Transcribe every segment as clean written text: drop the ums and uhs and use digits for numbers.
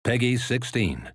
Peggy 16.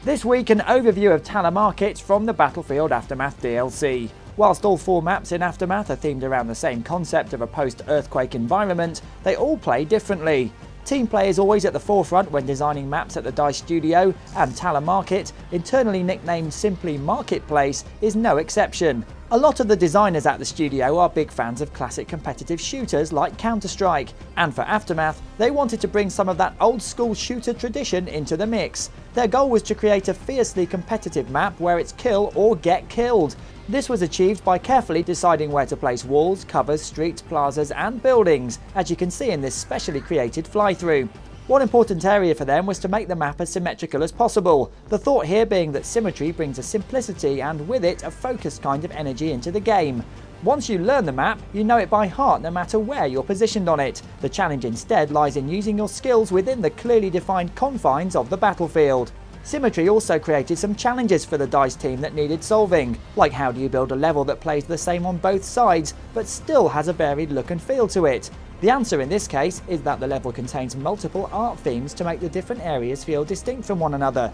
This week, an overview of Talah markets from the Battlefield Aftermath DLC. Whilst all 4 maps in Aftermath are themed around the same concept of a post-earthquake environment, they all play differently. Team play is always at the forefront when designing maps at the DICE studio, and Talah Market, internally nicknamed simply Marketplace, is no exception. A lot of the designers at the studio are big fans of classic competitive shooters like Counter-Strike, and for Aftermath, they wanted to bring some of that old-school shooter tradition into the mix. Their goal was to create a fiercely competitive map where it's kill or get killed. This was achieved by carefully deciding where to place walls, covers, streets, plazas and buildings, as you can see in this specially created fly-through. One important area for them was to make the map as symmetrical as possible, the thought here being that symmetry brings a simplicity and with it a focused kind of energy into the game. Once you learn the map, you know it by heart no matter where you're positioned on it. The challenge instead lies in using your skills within the clearly defined confines of the battlefield. Symmetry also created some challenges for the DICE team that needed solving, like how do you build a level that plays the same on both sides, but still has a varied look and feel to it? The answer in this case is that the level contains multiple art themes to make the different areas feel distinct from one another.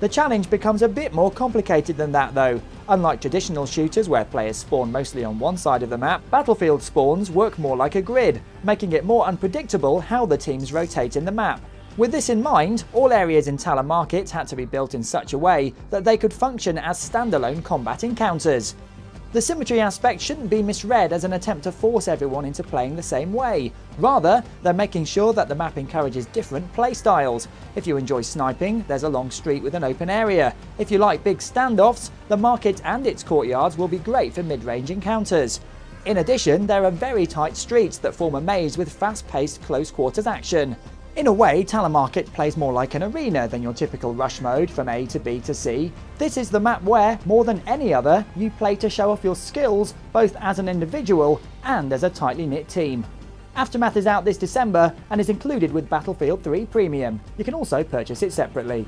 The challenge becomes a bit more complicated than that though. Unlike traditional shooters where players spawn mostly on one side of the map, Battlefield spawns work more like a grid, making it more unpredictable how the teams rotate in the map. With this in mind, all areas in Talah Market had to be built in such a way that they could function as standalone combat encounters. The symmetry aspect shouldn't be misread as an attempt to force everyone into playing the same way. Rather, they're making sure that the map encourages different playstyles. If you enjoy sniping, there's a long street with an open area. If you like big standoffs, the market and its courtyards will be great for mid-range encounters. In addition, there are very tight streets that form a maze with fast-paced close-quarters action. In a way, Talah Market plays more like an arena than your typical rush mode from A to B to C. This is the map where, more than any other, you play to show off your skills both as an individual and as a tightly knit team. Aftermath is out this December and is included with Battlefield 3 Premium. You can also purchase it separately.